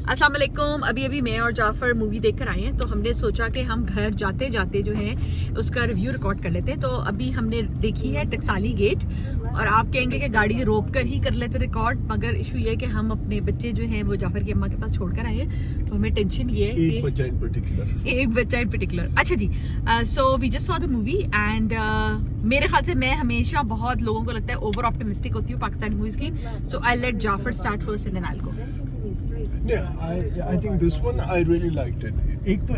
अस्सलाम वालेकुम। अभी मैं और जाफर मूवी देखकर आए हैं, तो हमने सोचा कि हम घर जाते जाते जो है उसका रिव्यू रिकॉर्ड कर लेते हैं। तो अभी हमने देखी है टकसाली गेट, और आप कहेंगे कि गाड़ी रोक कर ही कर लेते रिकॉर्ड, मगर इशू ये है कि हम अपने बच्चे जो हैं वो जाफर की अम्मा के पास छोड़कर आए हैं, तो हमें टेंशन ये है एक बच्चा इन पर्टिकुलर। अच्छा जी, so we just saw the movie and मेरे ख्याल से मैं हमेशा बहुत लोगों को लगता है ओवर ऑप्टिमिस्टिक होती हूँ पाकिस्तानी मूवीज की, so I let Jafar start first and then I will go. Yeah, I think this one I really liked it. एक तो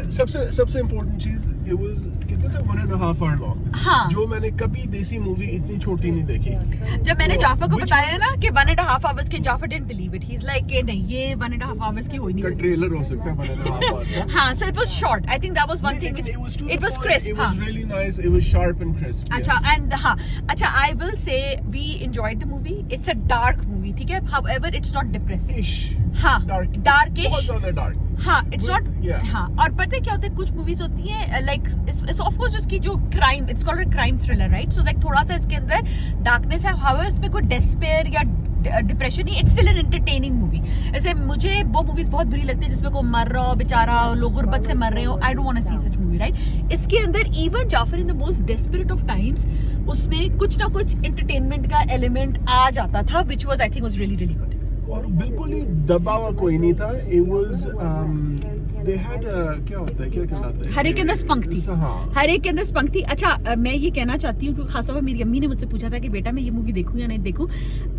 सबसे इम्पोर्टेंट चीज, it was कितना था 1.5 hour long. हाँ, जो मैंने कभी देसी मूवी इतनी छोटी नहीं देखी। जब मैंने जाफर को बताया ना कि 1.5 hours की, Jafar didn't believe it. He's like कि नहीं, ये 1.5 hours की हो ही नहीं सकती। ट्रेलर हो सकता है 1.5 hour का। हाँ, so it was short. I think that was one thing which it was crisp. It was really nice. It was sharp and crisp. अच्छा, and हाँ, अच्छा, I will say we enjoyed the movie. It's a dark movie, ठीक है? However, it's not depressing. हाँ, darkish. बहुत ज़्यादा dark. हाँ, it's not. Yeah. हाँ, और पता है क्या होता है, कुछ मूवीज होती है like it's of course उसकी जो crime, it's called a crime thriller, right? So like थोड़ा सा इसके अंदर darkness है, however इसमें कोई despair या डिप्रेशन नहीं, it's still an entertaining movie. ऐसे मुझे वो मूवीज बहुत बुरी लगती है जिसमें कोई मर रहा हो बेचारा, लोग गुर्बत से मर रहे हो, I don't want to see such movie, right? इसके अंदर even Jafar in the most desperate of times उसमें कुछ ना कुछ एंटरटेनमेंट का एलिमेंट आ जाता था, which was I think was really really good. और बिल्कुल ही दबा हुआ कोई नहीं था। It was they had क्या होता है, क्या कहलाता है, हर एक के अंदर स्पंक थी। हाँ, हर एक के अंदर स्पंक थी। अच्छा, मैं ये कहना चाहती हूँ क्योंकि खासतौर पर मेरी अम्मी ने मुझसे पूछा था कि बेटा मैं ये मूवी देखूं या नहीं देखूं।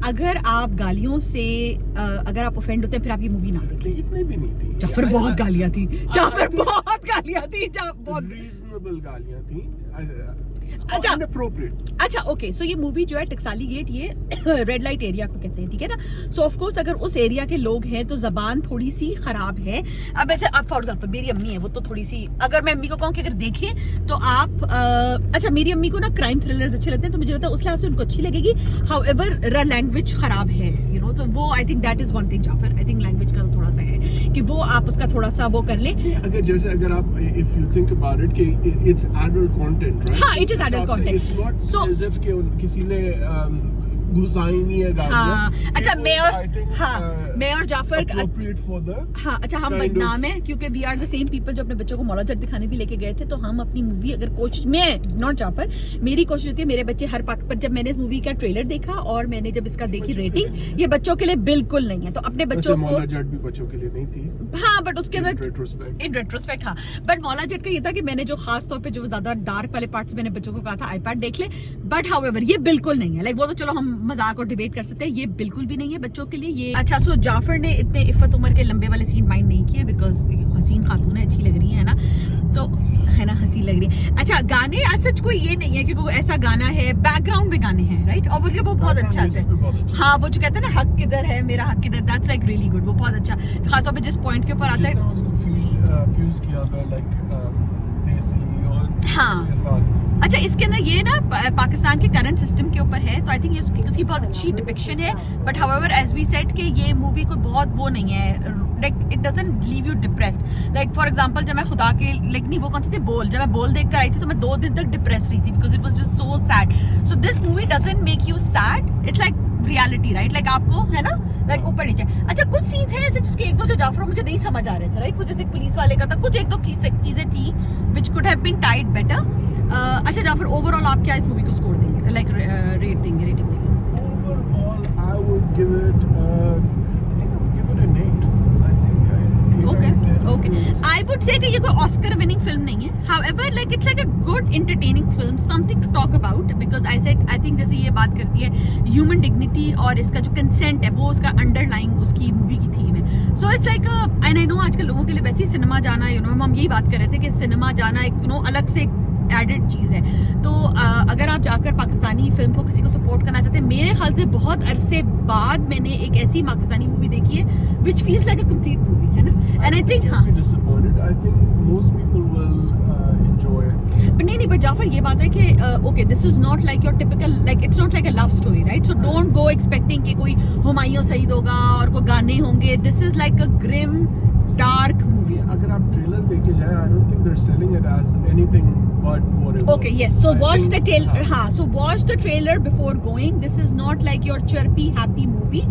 अगर आप गालियों से अगर आप ऑफेंड होते हैं फिर आप ये मूवी ना देखें। इतनी भी नहीं थी। जाफर बहुत गालियां थी, जाफर बहुत गालियां थी, बहुत रीजनेबल गालियां थी। अच्छा, inappropriate. अच्छा, ओके, सो ये मूवी जो है टकसाली गेट, ये रेड लाइट एरिया को कहते हैं, ठीक है ना? सो ऑफ कोर्स अगर उस एरिया के लोग हैं तो जबान थोड़ी सी खराब है। अब ऐसे, अब फॉर एग्जांपल मेरी अम्मी है, वो तो थोड़ी सी, अगर मैं अम्मी को कहूँ कि अगर देखें तो आप अच्छा, मेरी अम्मी को ना क्राइम थ्रिलर्स अच्छे लगते हैं, तो मुझे लगता है उस लिहाज से उनको अच्छी लगेगी। हाउएवर लैंग्वेज खराब है, यू नो, तो वो I think that is one thing Jafar, I think language का थोड़ा सा है कि वो आप उसका थोड़ा सा वो कर लें। अगर आप if you think about it कि इट्स एडल्ट कंटेंट, राइट? हाँ, it is adult content. It's not So- as if कि किसी ने घुसाई नहीं है गालियां। हाँ, अच्छा, मैं और I think, मैं और जाफर appropriate for the हाँ, अच्छा, हम kind बदनाम है क्योंकि we are the same people जो अपने बच्चों को मौला जट दिखाने भी लेके गए थे। तो हम अपनी मूवी अगर कोशिश, मैं नॉट जाफर, मेरी कोशिश होती है मेरे बच्चे हर पाक पर, जब मैंने इस मूवी का ट्रेलर देखा और मैंने जब इसका देखी रेटिंग, ये बच्चों के लिए बिल्कुल नहीं है, तो अपने बच्चों को, मौला जट भी बच्चों के लिए नहीं थी। हाँ, बट उसके अंदर इन रेट्रोस्पेक्ट हाँ, बट मौला जट का ये था कि मैंने जो खास तौर पे जो ज्यादा डार्क वाले पार्ट्स मैंने बच्चों को कहा था आईपैड देख ले, बट हाउएवर ये बिल्कुल नहीं है। लाइक वो तो चलो हम मजाक और डिबेट कर सकते हैं, ये बिल्कुल भी नहीं है बच्चों के लिए ये। अच्छा, सो जाफर ने इतने इफ्फत उमर के लंबे वाले सीन माइंड नहीं किए बिकॉज हसीन खातून है, अच्छी लग रही है ना, तो है ना, हंसी लग रही है। अच्छा, गाने सच कोई ये नहीं है कि कोई ऐसा गाना है, बैकग्राउंड में गाने हैं, राइट? और मतलब वो बहुत अच्छा है। हाँ, वो जो कहते हैं ना, हक किधर है मेरा हक किधर, दैट्स लाइक रियली गुड, वो बहुत अच्छा, खासतौर पे जिस पॉइंट के ऊपर आता है। फ्यूज किया हुआ लाइक देसी और हाँ, उसके साथ। अच्छा, इसके अंदर ये ना पाकिस्तान के करंट सिस्टम के ऊपर है, तो आई थिंक उसकी बहुत अच्छी डिपिक्शन है। But however as we said कि ये मूवी कोई बहुत वो नहीं है, like it doesn't leave you depressed. Like for example जब मैं खुदा के लाइक नहीं, वो कौन सी थी, बोल, जब मैं बोल देख कर आई थी तो मैं 2 दिन तक डिप्रेस रही थी because it was just so sad. So this movie doesn't make you sad, it's like reality, right? Like आपको है ना, लाइक ऊपर नीचे। अच्छा, कुछ सीन्स हैं ऐसे जिसके एक दो जो जाफर मुझे नहीं समझ आ रहे थे, राइट? वो जैसे पुलिस वाले का था, कुछ एक दो चीजें थी which could have been tied better. अच्छा जाफर, ओवरऑल आप क्या इस मूवी को स्कोर देंगे, लाइक रेटिंग देंगे? Overall, I would give it. I think I would give it an 8. I think. Okay, I would say कि ये कोई ऑस्कर विनिंग फिल्म नहीं है, however like it's like a good entertaining film, something to talk about, because I think जैसे ये बात करती है ह्यूमन डिग्निटी और इसका जो कंसेंट है वो उसका अंडरलाइंग उसकी मूवी की थीम है। So it's like, and I know आजकल लोगों के लिए वैसे ही सिनेमा जाना, यू नो, हम यही बात कर रहे थे कि सिनेमा जाना एक, यू नो, अलग से एडेड चीज है। तो अगर आप जाकर पाकिस्तानी फिल्म को किसी को सपोर्ट करना चाहते हैं, मेरे ख्याल से बहुत अरसे बाद मैंने एक ऐसी पाकिस्तानी मूवी देखी है which feels like a complete movie, है ना? एंड आई थिंक हाँ, disappointed. I think most people will enjoy it. but नहीं, but जाफर ये बात है कि okay, this is not like your typical, like it's not like a love story, right? So don't go expecting कि कोई हुमायूं सईद होगा और कोई गाने होंगे. This is like a grim, dark movie. अगर आप ट्रेलर देखे जाए, I don't think time they're selling it as anything but what it Okay, was. yes. So I watch think- the trailer. हाँ. So watch the trailer before going. This is not like your chirpy happy movie.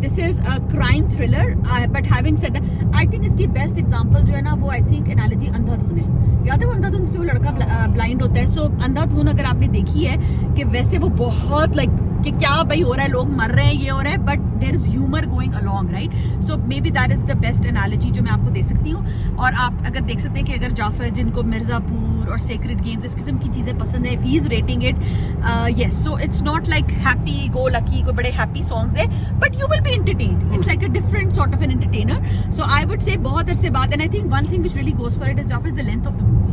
This is a crime thriller. But having said that, I think इसकी best example जो है ना वो I think analogy अंधाधुन है. याद है वो अंधाधुन से वो लड़का ब्लाइंड होता है. So अंधाधुन अगर आपने देखी है कि वैसे वो बहुत like कि क्या भाई हो रहा है, लोग मर रहे हैं, ये हो रहा है, but there is humour going along, right? So maybe that is the best analogy जो मैं आपको दे सकती हूँ. और आप अगर देख सकते हैं कि अगर जाफर जिनको मिर्जापुर और सेक्रेड गेम्स इस किस्म की चीज़ें पसंद है, he is rating it, yes, so it's not like happy go lucky, कोई बड़े हैप्पी सॉन्ग्स है, but you will be entertained. It's like a different sort of an entertainer. So I would say बहुत अरसे बाद, and I think one thing which really goes for it is Jafar is the length of the movie.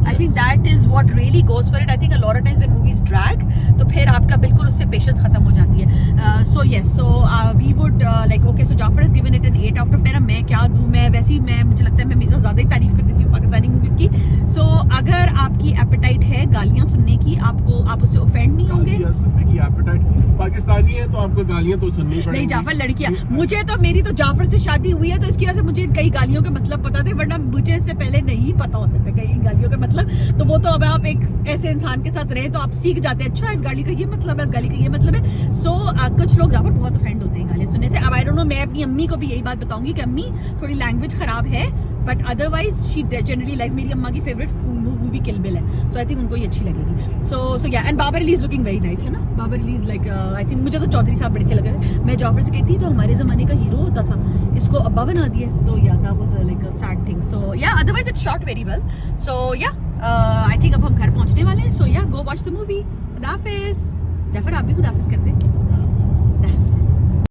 I think that is what really goes for it. I think a lot of times when movies drag, तो फिर आपका बिल्कुल उससे patience खत्म हो जाती है. So yes, so we would like okay, so Jafar has given it an 8 out of 10. अब मैं क्या दूँ, मैं वैसे ही मैं मुझे लगता है मैं हमेशा ज़्यादा ही तारीफ कर देती हूँ पाकिस्तानी मूवीज़ की. So अगर आपकी एपेटाइट है गालियाँ सुनने की, आप उससे ऑफेंड नहीं होंगे. गालियाँ सुनने की appetite. पाकिस्तानी है तो आपको गालियाँ तो सुननी पड़ेगी. नहीं जाफर लड़कियाँ, मुझे तो मेरी तो जाफर से शादी हुई है तो इसकी वजह से मुझे कई गालियों के मतलब पता थे, वरना मुझे इससे पहले नहीं पता होते थे कई गालियों के मतलब. तो वो तो अब आप एक ऐसे इंसान के साथ रहे तो आप सीख जाते हैं, अच्छा इस गाली का ये मतलब है, इस गाली का ये मतलब है. सो कुछ लोग जाफर बहुत ऑफेंड होते हैं गालियाँ सुनने से. अब आई डोंट नो, मैं अपनी अम्मी को भी यही बात बताऊंगी कि अम्मी थोड़ी लैंग्वेज खराब है, but otherwise she generally like, मेरी अम्मा की फेवरेट मूवी किल बिल है, सो आई थिंक उनको ये अच्छी लगेगी. So yeah, and Babar Ali is looking very nice, है ना? Babar Ali is like I think, मुझे तो चौधरी साहब बड़े अच्छे लगे. मैं जाफर से कहती तो हमारे जमाने का हीरो होता था, इसको अब्बा बना दिया, तो yeah that was like a sad thing. So yeah, otherwise it's shot very well. So yeah, I think अब हम घर पहुंचने वाले हैं. सो या, गो वॉच द मूवी. खुदा हाफिज. जाफर आप भी खुदा हाफिज कर दे.